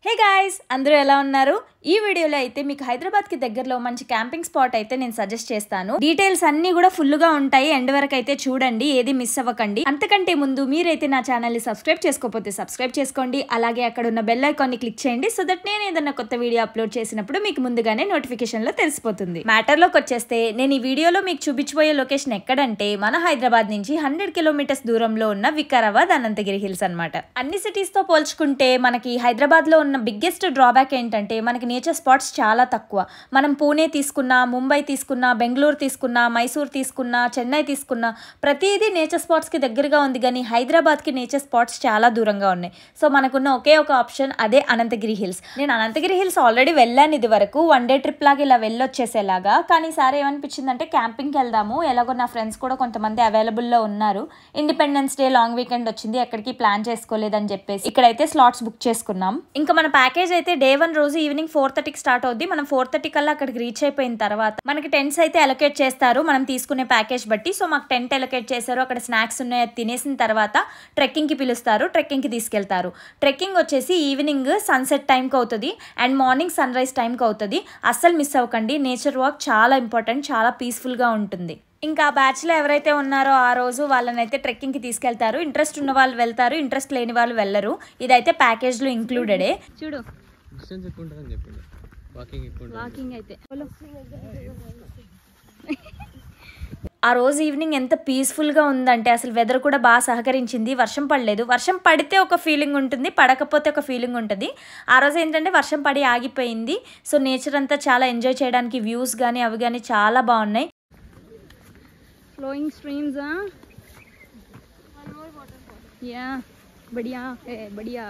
Hey guys, అందరూ ఎలా ఉన్నారు? ఈ వీడియోలో అయితే మీకు హైదరాబాద్ కి దగ్గరలో మంచి క్యాంపింగ్ స్పాట్ అయితే నేను సజెస్ట్ చేస్తాను. డీటెయిల్స్ అన్ని కూడా ఫుల్ గా ఉంటాయి. ఎండ్ వరకు అయితే చూడండి, ఏది మిస్ అవ్వకండి. అంతకంటే ముందు మీరైతే నా ఛానల్ ని సబ్స్క్రైబ్ చేసుకోకపోతే సబ్స్క్రైబ్ చేసుకోండి. అలాగే అక్కడ ఉన్న బెల్ ఐకాన్ ని క్లిక్ చేయండి, సో దట్ నేను ఏదైనా కొత్త వీడియో అప్లోడ్ చేసినప్పుడు మీకు ముందుగానే నోటిఫికేషన్ లో తెలిసిపోతుంది. మ్యాటర్ లోకి వచ్చేస్తే నేను ఈ వీడియోలో మీకు చూపించబోయే లొకేషన్ ఎక్కడంటే మన హైదరాబాద్ నుంచి 100 కిలోమీటర్స్ దూరంలో ఉన్న వికారాబాద్ అనంతగిరి హిల్స్ అన్నమాట. అన్ని సిటీస్ తో పోల్చుకుంటే మనకి హైదరాబాద్ లో ఉన్న బిగ్గెస్ట్ డ్రాబ్యాక్ ఏంటంటే మనకి నేచర్ స్పాట్స్ చాలా తక్కువ. మనం పూణే తీసుకున్నా, ముంబై తీసుకున్నా, బెంగళూరు తీసుకున్నా, మైసూర్ తీసుకున్నా, చెన్నై తీసుకున్నా ప్రతిదీ నేచర్ స్పాట్స్కి దగ్గరగా ఉంది, కానీ హైదరాబాద్కి నేచర్ స్పాట్స్ చాలా దూరంగా ఉన్నాయి. సో మనకున్న ఒకే ఒక ఆప్షన్ అదే అనంతగిరి హిల్స్. నేను అనంతగిరి హిల్స్ ఆల్రెడీ వెళ్ళాను ఇది వరకు, 1 డే ట్రిప్ లాగా ఇలా వెళ్ళొచ్చేసేలాగా. కానీ ఈసారి ఏమనిపించిందంటే క్యాంపింగ్కి వెళ్దాము, ఎలాగో నా ఫ్రెండ్స్ కూడా కొంతమంది అవైలబుల్లో ఉన్నారు. ఇండిపెండెన్స్ డే లాంగ్ వీకెండ్ వచ్చింది, ఎక్కడికి ప్లాన్ చేసుకోలేదని చెప్పేసి ఇక్కడైతే స్లాట్స్ బుక్ చేసుకున్నాం. ఇంకా మన ప్యాకేజ్ అయితే డే 1 రోజు ఈవినింగ్ 4:30కి స్టార్ట్ అవుద్ది. మనం 4:30 కల్లా అక్కడికి రీచ్ అయిపోయిన తర్వాత మనకి టెంట్స్ అయితే అలొకేట్ చేస్తారు మనం తీసుకునే ప్యాకేజ్ బట్టి. సో మాకు టెంట్ అలొకేట్ చేశారు, అక్కడ స్నాక్స్ ఉన్నాయి, తినేసిన తర్వాత ట్రెక్కింగ్కి పిలుస్తారు, ట్రెక్కింగ్కి తీసుకెళ్తారు. ట్రెక్కింగ్ వచ్చేసి ఈవినింగ్ సన్సెట్ టైంకి అవుతుంది అండ్ మార్నింగ్ సన్ రైజ్ టైంకి అవుతుంది. అస్సలు మిస్ అవ్వకండి, నేచర్ వాక్ చాలా ఇంపార్టెంట్, చాలా పీస్ఫుల్గా ఉంటుంది. ఇంకా బ్యాచ్లో ఎవరైతే ఉన్నారో ఆ రోజు వాళ్ళనైతే ట్రెక్కింగ్కి తీసుకెళ్తారు. ఇంట్రెస్ట్ ఉన్న వాళ్ళు వెళ్తారు, ఇంట్రెస్ట్ లేని వాళ్ళు వెళ్ళరు. ఇదైతే ప్యాకేజ్లో ఇంక్లూడెడే. చూడు వాకింగ్ అయితే ఆ రోజు ఈవినింగ్ ఎంత పీస్ఫుల్గా ఉందంటే అసలు వెదర్ కూడా బాగా సహకరించింది. వర్షం పడలేదు, వర్షం పడితే ఒక ఫీలింగ్ ఉంటుంది, పడకపోతే ఒక ఫీలింగ్ ఉంటుంది. ఆ రోజు ఏంటంటే వర్షం పడి ఆగిపోయింది. సో నేచర్ అంతా చాలా ఎంజాయ్ చేయడానికి వ్యూస్ కానీ అవి కానీ చాలా బాగున్నాయి. Flowing streams yeah Badiya Badiya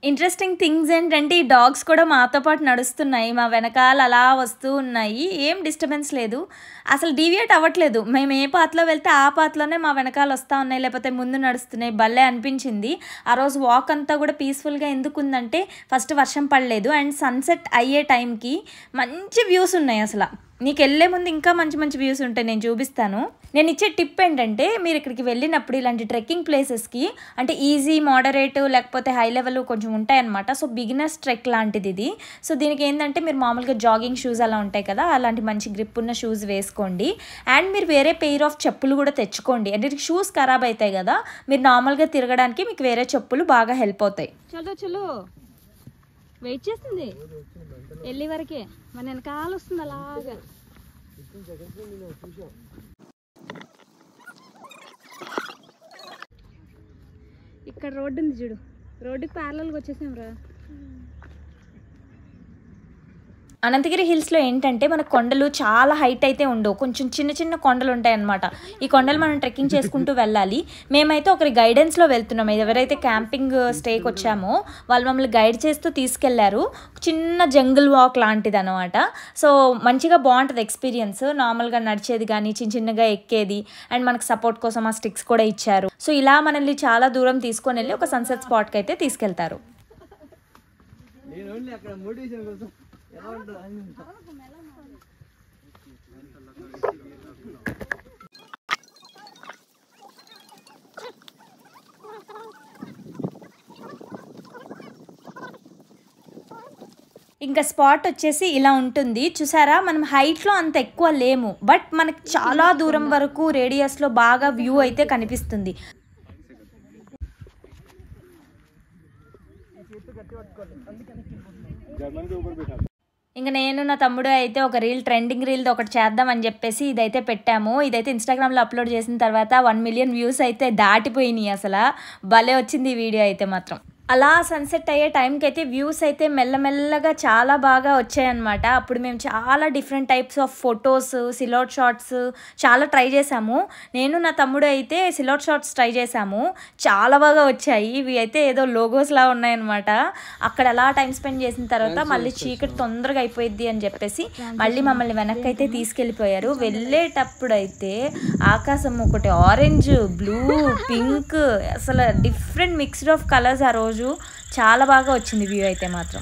interesting things ఏంటంటే ఈ డాగ్స్ కూడా మాతో పాటు నడుస్తున్నాయి, మా వెనకాల అలా వస్తూ ఉన్నాయి. ఏం డిస్టర్బెన్స్ లేదు, అసలు డీవియేట్ అవ్వట్లేదు. మేము ఏ పాత్లో వెళ్తే ఆ పాత్లోనే మా వెనకాల వస్తూ ఉన్నాయి, లేకపోతే ముందు నడుస్తున్నాయి. భలే అనిపించింది. ఆ రోజు వాక్ అంతా కూడా పీస్ఫుల్గా ఎందుకు ఉందంటే ఫస్ట్ వర్షం పడలేదు అండ్ సన్సెట్ అయ్యే టైంకి మంచి వ్యూస్ ఉన్నాయి. అసలు నీకు వెళ్ళే ముందు ఇంకా మంచి మంచి వ్యూస్ ఉంటాయి, నేను చూపిస్తాను. నేను ఇచ్చే టిప్ ఏంటంటే మీరు ఇక్కడికి వెళ్ళినప్పుడు ఇలాంటి ట్రెక్కింగ్ ప్లేసెస్కి అంటే ఈజీ, మోడరేట్ లేకపోతే హై లెవెల్ కొంచెం ఉంటాయన్నమాట. సో బిగినర్స్ ట్రెక్ లాంటిది ఇది. సో దీనికి ఏంటంటే మీరు మామూలుగా జాగింగ్ షూస్ అలా ఉంటాయి కదా, అలాంటి మంచి గ్రిప్ ఉన్న షూస్ వేసుకోండి. అండ్ మీరు వేరే పెయిర్ ఆఫ్ చెప్పులు కూడా తెచ్చుకోండి. అంటే షూస్ ఖరాబ్ అవుతాయి కదా, మీరు నార్మల్గా తిరగడానికి మీకు వేరే చెప్పులు బాగా హెల్ప్ అవుతాయి. చలో చలో వెయిట్ చేస్తుంది వెళ్ళి వరకే, మన వెనకాల వస్తుంది అలాగా. ఇక్కడ రోడ్డు ఉంది చూడు, రోడ్డుకి ప్యారలల్గా వచ్చేసాం రా. అనంతగిరి హిల్స్లో ఏంటంటే మన కొండలు చాలా హైట్ అయితే ఉండవు, కొంచెం చిన్న చిన్న కొండలు ఉంటాయి అన్నమాట. ఈ కొండలు మనం ట్రెక్కింగ్ చేసుకుంటూ వెళ్ళాలి. మేమైతే ఒకరి గైడెన్స్లో వెళ్తున్నాం. ఎవరైతే క్యాంపింగ్ స్టేకి వచ్చామో వాళ్ళు మమ్మల్ని గైడ్ చేస్తూ తీసుకెళ్లారు. చిన్న జంగిల్ వాక్ లాంటిది అనమాట. సో మంచిగా బాగుంటుంది ఎక్స్పీరియన్స్. నార్మల్గా నడిచేది కానీ చిన్న చిన్నగా ఎక్కేది అండ్ మనకు సపోర్ట్ కోసం ఆ స్టిక్స్ కూడా ఇచ్చారు. సో ఇలా మనల్ని చాలా దూరం తీసుకొని వెళ్ళి ఒక సన్సెట్ స్పాట్కి అయితే తీసుకెళ్తారు. ఇంకా స్పాట్ వచ్చేసి ఇలా ఉంటుంది చూసారా. మనం హైట్లో అంత ఎక్కువ లేము, బట్ మనకి చాలా దూరం వరకు రేడియస్లో బాగా వ్యూ అయితే కనిపిస్తుంది. ఇంకా నేను నా తమ్ముడు అయితే ఒక ట్రెండింగ్ రీల్ ఒకటి చేద్దామని చెప్పేసి ఇదైతే పెట్టాము. ఇదైతే ఇన్స్టాగ్రామ్లో అప్లోడ్ చేసిన తర్వాత 1 మిలియన్ వ్యూస్ అయితే దాటిపోయినాయి. అసలు భలే వచ్చింది ఈ వీడియో అయితే మాత్రం. అలా సన్సెట్ అయ్యే టైంకి అయితే వ్యూస్ అయితే మెల్లమెల్లగా చాలా బాగా వచ్చాయన్నమాట. అప్పుడు మేము చాలా different types of photos, silhouette shots చాలా ట్రై చేసాము. నేను నా తమ్ముడు అయితే సిలౌట్ షాట్స్ ట్రై చేసాము, చాలా బాగా వచ్చాయి. ఇవి అయితే ఏదో లోగోస్లా ఉన్నాయన్నమాట. అక్కడ అలా టైం స్పెండ్ చేసిన తర్వాత మళ్ళీ చీకటి తొందరగా అయిపోయిద్ది అని చెప్పేసి మళ్ళీ మమ్మల్ని వెనక్కి అయితే తీసుకెళ్ళిపోయారు. వెళ్ళేటప్పుడు అయితే ఆకాశం ఒకటి ఆరెంజ్, బ్లూ, పింక్, అసలు డిఫరెంట్ మిక్స్డ్ ఆఫ్ కలర్స్. ఆ రోజు చాలా బాగా వచ్చింది వ్యూ అయితే మాత్రం.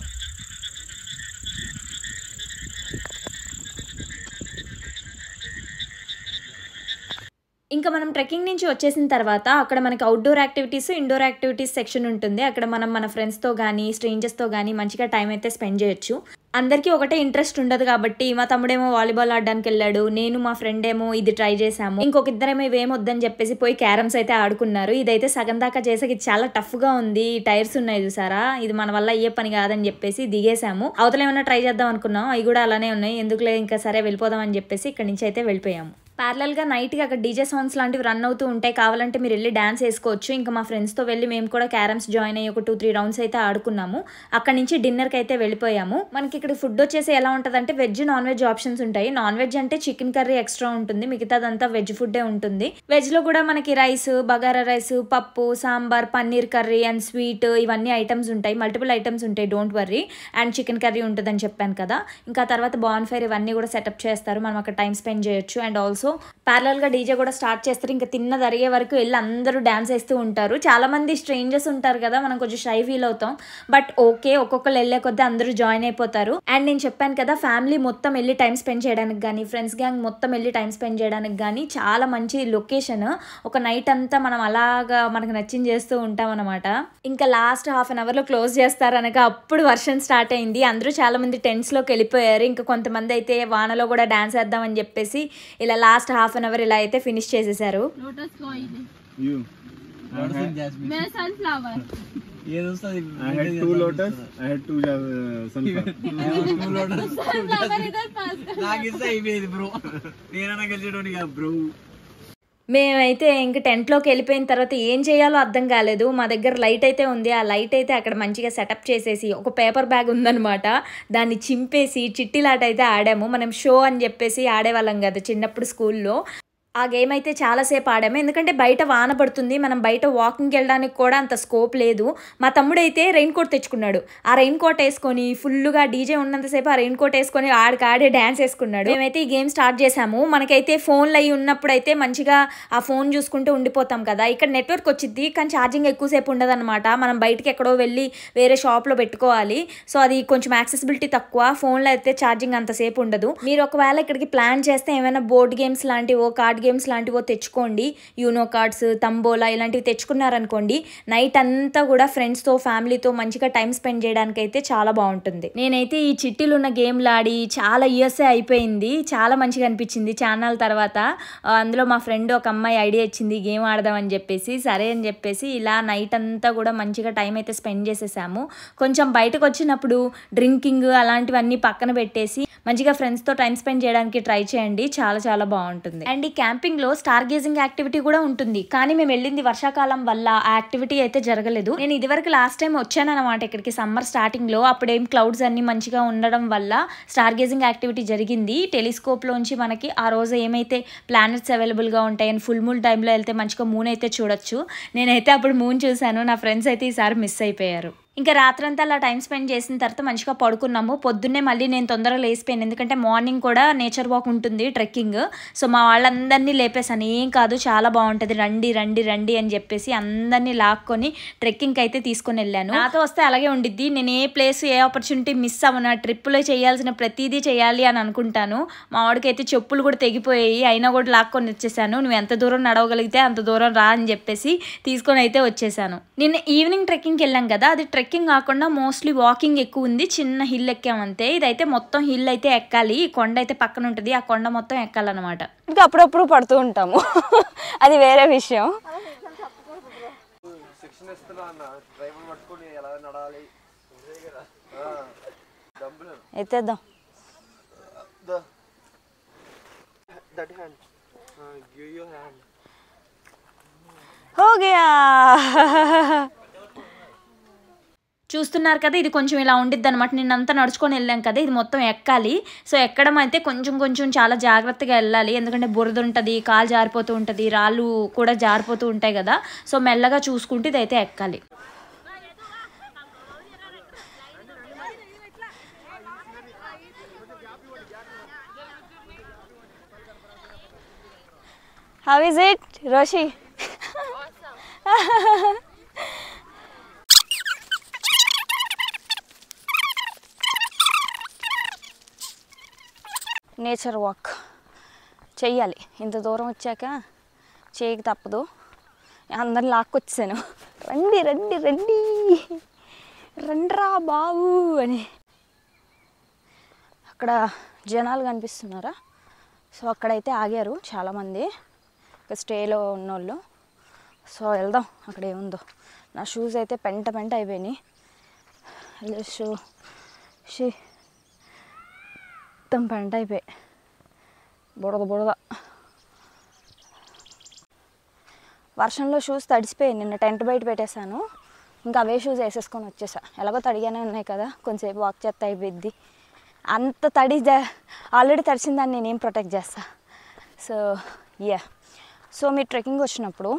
ఇంకా ఇంకా మనం ట్రెక్కింగ్ నుంచి వచ్చేసిన తర్వాత అక్కడ మనకి outdoor activities, indoor activities section ఉంటుంది. అక్కడ మనం మన ఫ్రెండ్స్తో కానీ స్ట్రేంజర్స్తో కానీ మంచిగా టైం అయితే స్పెండ్ చేయొచ్చు. అందరికీ ఒకటే ఇంట్రెస్ట్ ఉండదు కాబట్టి మా తమ్ముడేమో వాలీబాల్ ఆడడానికి వెళ్ళాడు, నేను మా ఫ్రెండ్ ఏమో ఇది ట్రై చేసాము, ఇంకొక ఇద్దరేమో ఇవేం వద్దని చెప్పేసి పోయి క్యారమ్స్ అయితే ఆడుకున్నారు. ఇదైతే సగం దాకా చేసాక ఇది చాలా టఫ్ గా ఉంది, టైర్స్ ఉన్నాయి చూసారా, ఇది మన వల్ల అయ్యే పని కాదని చెప్పేసి దిగేసాము. అవతల ఏమన్నా ట్రై చేద్దాం అనుకున్నాం, అవి కూడా అలానే ఉన్నాయి, ఎందుకులే ఇంకా సరే వెళ్ళిపోదాం అని చెప్పేసి ఇక్కడ నుంచి అయితే వెళ్ళిపోయాము. ప్యారలల్గా నైట్గా అక్కడ డీజే సాంగ్స్ లాంటివి రన్ అవుతూ ఉంటాయి, కావాలంటే మీరు వెళ్ళి డ్యాన్స్ వేసుకోవచ్చు. ఇంకా మా ఫ్రెండ్స్తో వెళ్ళి మేము కూడా క్యారమ్స్ జాయిన్ అయ్యి ఒక 2-3 రౌండ్స్ అయితే ఆడుకున్నాము. అక్కడ నుంచి డిన్నర్కి అయితే వెళ్ళిపోయాము. మనకి ఇక్కడ ఫుడ్ వచ్చేసి ఎలా ఉంటుందంటే వెజ్, నాన్ వెజ్ ఆప్షన్స్ ఉంటాయి. నాన్ వెజ్ అంటే చికెన్ కర్రీ ఎక్స్ట్రా ఉంటుంది, మిగతాదంతా వెజ్ ఫుడ్డే ఉంటుంది. వెజ్లో కూడా మనకి రైస్, బగారా రైస్, పప్పు, sambar, paneer curry and sweet ఇవన్నీ ఐటమ్స్ ఉంటాయి, మల్టిపుల్ ఐటమ్స్ ఉంటాయి, don't worry. And chicken curry ఉంటుందని చెప్పాను కదా. ఇంకా తర్వాత బాన్ ఫైర్ ఇవన్నీ కూడా సెటప్ చేస్తారు, మనం అక్కడ టైం స్పెండ్ చేయొచ్చు. అండ్ ఆల్సో ప్యారలల్గా డీజే కూడా స్టార్ట్ చేస్తారు. ఇంకా తిన్నది అరిగే వరకు వెళ్ళి అందరూ డ్యాన్స్ వేస్తూ ఉంటారు. చాలా మంది స్ట్రేంజర్స్ ఉంటారు కదా, మనం కొంచెం షై ఫీల్ అవుతాం, బట్ ఓకే, ఒక్కొక్కరు వెళ్ళే కొద్దీ అందరూ జాయిన్ అయిపోతారు. అండ్ నేను చెప్పాను కదా, ఫ్యామిలీ మొత్తం వెళ్ళి టైం స్పెండ్ చేయడానికి కానీ, ఫ్రెండ్స్ గ్యాంగ్ మొత్తం వెళ్ళి టైం స్పెండ్ చేయడానికి కానీ చాలా మంచి లొకేషన్. ఒక నైట్ అంతా మనం అలాగా మనకు నచ్చింది చేస్తూ ఉంటాం అనమాట. ఇంకా లాస్ట్ హాఫ్ అన్ అవర్లో క్లోజ్ చేస్తారు అనగా అప్పుడు వర్షం స్టార్ట్ అయింది. అందరూ చాలా మంది టెంట్స్లోకి వెళ్ళిపోయారు. ఇంకా కొంతమంది అయితే వానలో కూడా డాన్స్ వేద్దామని చెప్పేసి ఇలా లాస్ట్ హాఫ్ అన్ అవర్ ఇలా అయితే ఫినిష్ చేసేసారు. మేమైతే ఇంక టెంట్లోకి వెళ్ళిపోయిన తర్వాత ఏం చేయాలో అర్థం కాలేదు. మా దగ్గర లైట్ అయితే ఉంది, ఆ లైట్ అయితే అక్కడ మంచిగా సెటప్ చేసేసి ఒక పేపర్ బ్యాగ్ ఉందనమాట, దాన్ని చింపేసి చిట్టిలాట అయితే ఆడాము. మనం షో అని చెప్పేసి ఆడేవాళ్ళం కదా చిన్నప్పుడు స్కూల్లో. ఆ గేమ్ అయితే చాలాసేపు ఆడాము, ఎందుకంటే బయట వాన పడుతుంది, మనం బయట వాకింగ్కి వెళ్ళడానికి కూడా అంత స్కోప్ లేదు. మా తమ్ముడు అయితే రెయిన్ కోట్ తెచ్చుకున్నాడు, ఆ రెయిన్ కోట్ వేసుకొని ఫుల్గా డీజే ఉన్నంతసేపు ఆ రెయిన్ కోట్ వేసుకొని ఆడే డ్యాన్స్ వేసుకున్నాడు. మేమైతే ఈ గేమ్ స్టార్ట్ చేసాము. మనకైతే ఫోన్లు అవి ఉన్నప్పుడు అయితే మంచిగా ఆ ఫోన్ చూసుకుంటూ ఉండిపోతాం కదా, ఇక్కడ నెట్వర్క్ వచ్చింది కానీ ఛార్జింగ్ ఎక్కువసేపు ఉండదు అనమాట. మనం బయటకి ఎక్కడో వెళ్ళి వేరే షాప్లో పెట్టుకోవాలి, సో అది కొంచెం యాక్సెసిబిలిటీ తక్కువ. ఫోన్లో అయితే ఛార్జింగ్ అంతసేపు ఉండదు. మీరు ఒకవేళ ఇక్కడికి ప్లాన్ చేస్తే ఏమైనా బోర్డ్ గేమ్స్ లాంటివో, కార్డ్ గేమ్స్ లాంటివో తెచ్చుకోండి. యూనో కార్డ్స్, తంబోలా ఇలాంటివి తెచ్చుకున్నారనుకోండి, నైట్ అంతా కూడా ఫ్రెండ్స్తో, ఫ్యామిలీతో మంచిగా టైం స్పెండ్ చేయడానికి అయితే చాలా బాగుంటుంది. నేనైతే ఈ చిట్టీలు ఉన్న గేమ్లు ఆడి చాలా ఇయర్సే అయిపోయింది, చాలా మంచిగా అనిపించింది ఛానల్ తర్వాత. అందులో మా ఫ్రెండ్ ఒక అమ్మాయి ఐడియా ఇచ్చింది గేమ్ ఆడదామని చెప్పేసి, సరే అని చెప్పేసి ఇలా నైట్ అంతా కూడా మంచిగా టైం అయితే స్పెండ్ చేసేసాము. కొంచెం బయటకు వచ్చినప్పుడు డ్రింకింగ్ అలాంటివన్నీ పక్కన పెట్టేసి మంచిగా ఫ్రెండ్స్తో టైం స్పెండ్ చేయడానికి ట్రై చేయండి, చాలా చాలా బాగుంటుంది. అండ్ ఈ క్యాంపింగ్లో స్టార్ గేజింగ్ యాక్టివిటీ కూడా ఉంటుంది, కానీ మేము వెళ్ళింది వర్షాకాలం వల్ల ఆ యాక్టివిటీ అయితే జరగలేదు. నేను ఇదివరకు లాస్ట్ టైం వచ్చాను అనమాట ఇక్కడికి సమ్మర్ స్టార్టింగ్లో, అప్పుడేం క్లౌడ్స్ అన్ని మంచిగా ఉండడం వల్ల స్టార్ గేజింగ్ యాక్టివిటీ జరిగింది. టెలిస్కోప్లోంచి మనకి ఆ రోజు ఏమైతే ప్లానెట్స్ అవైలబుల్గా ఉంటాయి అండ్ ఫుల్ మూన్ టైంలో వెళ్తే మంచిగా మూన్ అయితే చూడొచ్చు. నేనైతే అప్పుడు మూన్ చూశాను, నా ఫ్రెండ్స్ అయితే ఈసారి మిస్ అయిపోయారు. ఇంకా రాత్రంతా అలా టైం స్పెండ్ చేసిన తర్వాత మంచిగా పడుకున్నాము. పొద్దున్నే మళ్ళీ నేను తొందరగా లేసిపోయాను, ఎందుకంటే మార్నింగ్ కూడా నేచర్ వాక్ ఉంటుంది, ట్రెక్కింగ్. సో మా వాళ్ళందరినీ లేపేసాను, ఏం కాదు చాలా బాగుంటుంది, రండి రండి రండి అని చెప్పేసి అందరినీ లాక్కొని ట్రెక్కింగ్కి అయితే తీసుకొని వెళ్ళాను. నాతో వస్తే అలాగే ఉండిద్ది, నేను ఏ ప్లేస్ ఏ ఆపర్చునిటీ మిస్ అవ్వను, ట్రిప్లో చేయాల్సిన ప్రతిదీ చేయాలి అని అనుకుంటాను. మా వాడికైతే చెప్పులు కూడా తెగిపోయాయి, అయినా కూడా లాక్కొని వచ్చేసాను. నువ్వు ఎంత దూరం నడవగలిగితే అంత దూరం రా అని చెప్పేసి తీసుకొని అయితే వచ్చేసాను. నిన్న ఈవినింగ్ ట్రెక్కింగ్కి వెళ్ళాం కదా, అది ట్రెక్కింగ్ కాకుండా మోస్ట్లీ వాకింగ్ ఎక్కువ ఉంది, చిన్న హిల్ ఎక్కామంతే. ఇదైతే మొత్తం హిల్ అయితే ఎక్కాలి, కొండ అయితే పక్కన ఉంటుంది, ఆ కొండ మొత్తం ఎక్కాలన్నమాట. ఇంకా అప్పుడప్పుడు పడుతూ ఉంటాము అది వేరే విషయం. ఎత్తేద్దాం. हो गया చూస్తున్నారు కదా, ఇది కొంచెం ఇలా ఉండిద్ది అనమాట. నిన్నంతా నడుచుకొని వెళ్ళాం కదా, ఇది మొత్తం ఎక్కాలి. సో ఎక్కడం అయితే కొంచెం కొంచెం చాలా జాగ్రత్తగా వెళ్ళాలి, ఎందుకంటే బురద ఉంటుంది, కాలు జారిపోతూ ఉంటుంది, రాళ్ళు కూడా జారిపోతూ ఉంటాయి కదా. సో మెల్లగా చూసుకుంటూ ఇదైతే ఎక్కాలి. How is it, Roshi? Nature walk చెయ్యాలి, ఇంత దూరం వచ్చాక చేయక తప్పదు. అందరిని లాక్కొచ్చాను, రండి రండి రండి రండ్రా బాబు అని. అక్కడ జనాలు కనిపిస్తున్నారా? సో అక్కడైతే ఆగారు చాలామంది స్టేలో ఉన్నోళ్ళు. సో వెళ్దాం అక్కడ ఏముందో. నా షూస్ అయితే పెంట అయిపోయినాయి. మొత్తం పెంట అయిపోయాయి, బుడద. వర్షంలో షూస్ తడిసిపోయాయి. నిన్న టెంట్ బయట పెట్టేశాను, ఇంకా అవే షూస్ వేసేసుకొని వచ్చేసా. ఎలాగో తడిగానే ఉన్నాయి కదా, కొంచెంసేపు వాక్ చేస్తే అయిపోద్ది. అంత తడి ఆల్రెడీ తడిసిన దాన్ని నేనేం ప్రొటెక్ట్ చేస్తా. సో మీరు ట్రెక్కింగ్ వచ్చినప్పుడు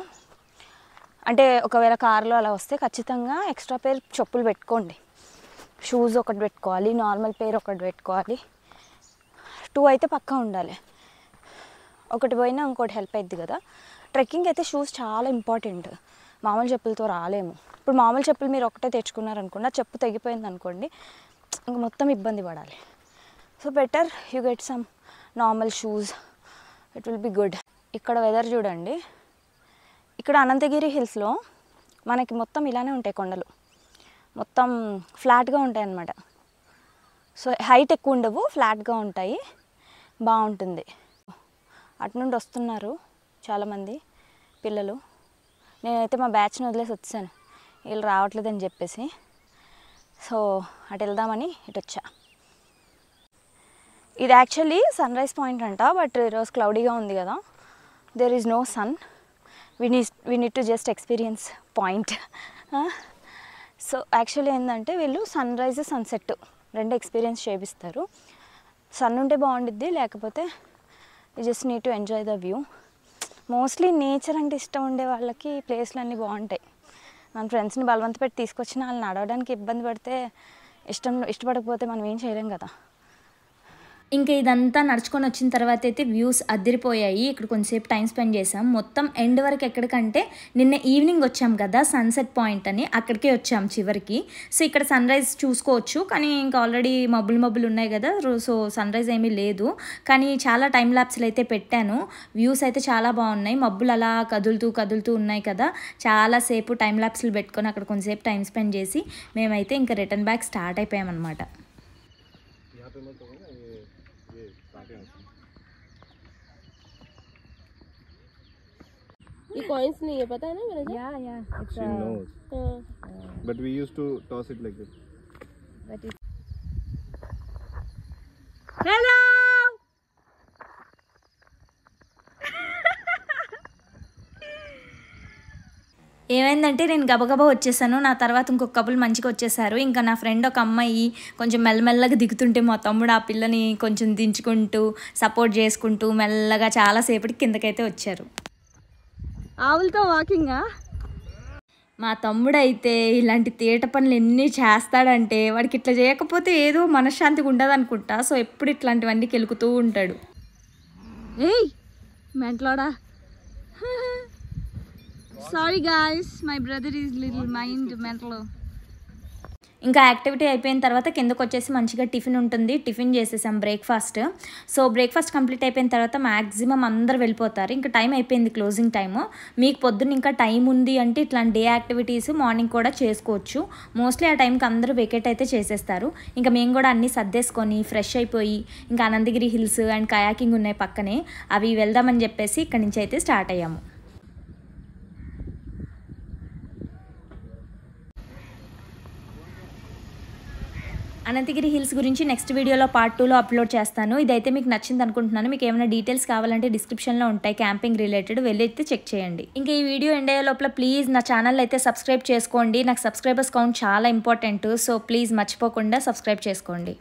అంటే ఒకవేళ కార్లో అలా వస్తే ఖచ్చితంగా ఎక్స్ట్రా పేర్ చెప్పులు పెట్టుకోండి. షూస్ ఒకటి పెట్టుకోవాలి, నార్మల్ పేర్ ఒకటి పెట్టుకోవాలి. 2 అయితే పక్కా ఉండాలి. ఒకటి పోయినా ఇంకోటి హెల్ప్ అవుద్ది కదా. ట్రెక్కింగ్ అయితే షూస్ చాలా ఇంపార్టెంట్. మామూలు చెప్పులతో రాలేము. ఇప్పుడు మామూలు చెప్పులు మీరు ఒకటే తెచ్చుకున్నారనుకోండి, ఆ చెప్పు తెగిపోయింది అనుకోండి, ఇంక మొత్తం ఇబ్బంది పడాలి. So better you get some normal shoes, it will be good. ఇక్కడ వెదర్ చూడండి. ఇక్కడ అనంతగిరి హిల్స్లో మనకి మొత్తం ఇలానే ఉంటాయి కొండలు, మొత్తం ఫ్లాట్గా ఉంటాయి అన్నమాట. సో హైట్ ఎక్కువ ఉండవు, ఫ్లాట్గా ఉంటాయి, బాగుంటుంది. అటు నుండి వస్తున్నారు చాలామంది పిల్లలు. నేనైతే మా బ్యాచ్ని వదిలేసి వచ్చాను, వీళ్ళు రావట్లేదని చెప్పేసి. సో అటు వెళ్దామని ఇటు వచ్చా. ఇది యాక్చువల్లీ సన్ రైజ్ పాయింట్ అంట, బట్ ఈరోజు క్లౌడీగా ఉంది కదా, there is no sun. We need to just experience point. So actually ఏంటంటే వీళ్ళు సన్ రైజ్ సన్సెట్ రెండు ఎక్స్పీరియన్స్ చేపిస్తారు. సన్ ఉంటే బాగుండిద్ది, లేకపోతే you just need to enjoy the view. Mostly nature అంటే ఇష్టం ఉండే వాళ్ళకి ప్లేస్లు అన్నీ బాగుంటాయి. మన ఫ్రెండ్స్ని బలవంత పెట్టి తీసుకొచ్చిన వాళ్ళని నడవడానికి ఇబ్బంది పడితే ఇష్టపడకపోతే మనం ఏం చేయలేం కదా. ఇంకా ఇదంతా నడుచుకొని వచ్చిన తర్వాత అయితే వ్యూస్ అదిరిపోయాయి. ఇక్కడ కొంచెంసేపు టైం స్పెండ్ చేసాం. మొత్తం ఎండ్ వరకు ఎక్కడికంటే నిన్న ఈవినింగ్ వచ్చాం కదా సన్సెట్ పాయింట్ అని, అక్కడికే వచ్చాం చివరికి. సో ఇక్కడ సన్ రైజ్ చూసుకోవచ్చు, కానీ ఇంకా ఆల్రెడీ మబ్బులు ఉన్నాయి కదా, సో సన్ రైజ్ ఏమీ లేదు. కానీ చాలా టైం ల్యాప్స్లు అయితే పెట్టాను. వ్యూస్ అయితే చాలా బాగున్నాయి. మబ్బులు అలా కదులుతూ ఉన్నాయి కదా, చాలాసేపు టైం ల్యాప్స్లు పెట్టుకొని అక్కడ కొంచెంసేపు టైం స్పెండ్ చేసి మేమైతే ఇంకా రిటర్న్ బ్యాక్ స్టార్ట్ అయిపోయామన్నమాట. ये कॉइंस नहीं है, पता है ना मेरे को? Yeah, it's She knows. But we used to toss it like this. but it's hello ఏమైందంటే నేను గబగబా వచ్చేసాను. నా తర్వాత ఇంకొక కపుల్ మంచిగా వచ్చేసారు. ఇంకా నా ఫ్రెండ్ ఒక అమ్మాయి కొంచెం మెల్లమెల్లగా దిగుతుంటే మా తమ్ముడు ఆ పిల్లని కొంచెం దించుకుంటూ సపోర్ట్ చేసుకుంటూ మెల్లగా చాలాసేపటికి కిందకైతే వచ్చారు. ఆవులతో వాకింగా. మా తమ్ముడు అయితే ఇలాంటి తేట పనులు ఎన్ని చేస్తాడంటే వాడికి ఇట్లా చేయకపోతే ఏదో మనశ్శాంతిగా ఉండదు అనుకుంటా. సో ఎప్పుడు ఇట్లాంటివన్నీ కెలుకుతూ ఉంటాడు. ఏయ్ మెంట్లోడా. Sorry guys, my brother is little mind mental. ఇంకా యాక్టివిటీ అయిపోయిన తర్వాత కిందకు వచ్చేసి మంచిగా టిఫిన్ ఉంటుంది, టిఫిన్ చేసేసాం, బ్రేక్ఫాస్ట్. సో బ్రేక్ఫాస్ట్ కంప్లీట్ అయిపోయిన తర్వాత మ్యాక్సిమం అందరు వెళ్ళిపోతారు. ఇంకా టైం అయిపోయింది, క్లోజింగ్ టైము. మీకు పొద్దున్న ఇంకా టైం ఉంది అంటే ఇట్లాంటి డే యాక్టివిటీస్ మార్నింగ్ కూడా చేసుకోవచ్చు. మోస్ట్లీ ఆ టైంకి అందరూ వెకేట్ అయితే చేసేస్తారు. ఇంకా మేము కూడా అన్నీ సర్దేసుకొని ఫ్రెష్ అయిపోయి ఇంకా అనంతగిరి హిల్స్ అండ్ కయాకింగ్ ఉన్నాయి పక్కనే, అవి వెళ్దామని చెప్పేసి ఇక్కడి నుంచి అయితే స్టార్ట్ అయ్యాము. అనంతగిరి హిల్స్ గురించి నెక్స్ట్ వీడియోలో పార్ట్ 2లో అప్లోడ్ చేస్తాను. ఇదైతే మీకు నచ్చింది అనుకుంటున్నాను. మీకు ఏమైనా డీటెయిల్స్ కావాలంటే డిస్క్రిప్షన్లో ఉంటాయి, క్యాంపింగ్ రిలేటెడ్, వెళ్ళి అయితే చెక్ చేయండి. ఇంకా ఈ వీడియో ఎండ్ అయ్యే లోపల ప్లీజ్ నా ఛానల్ అయితే సబ్స్క్రైబ్ చేసుకోండి. నాకు సబ్స్క్రైబర్స్ కౌంట్ చాలా ఇంపార్టెంట్. సో ప్లీజ్ మర్చిపోకుండా సబ్స్క్రైబ్ చేసుకోండి.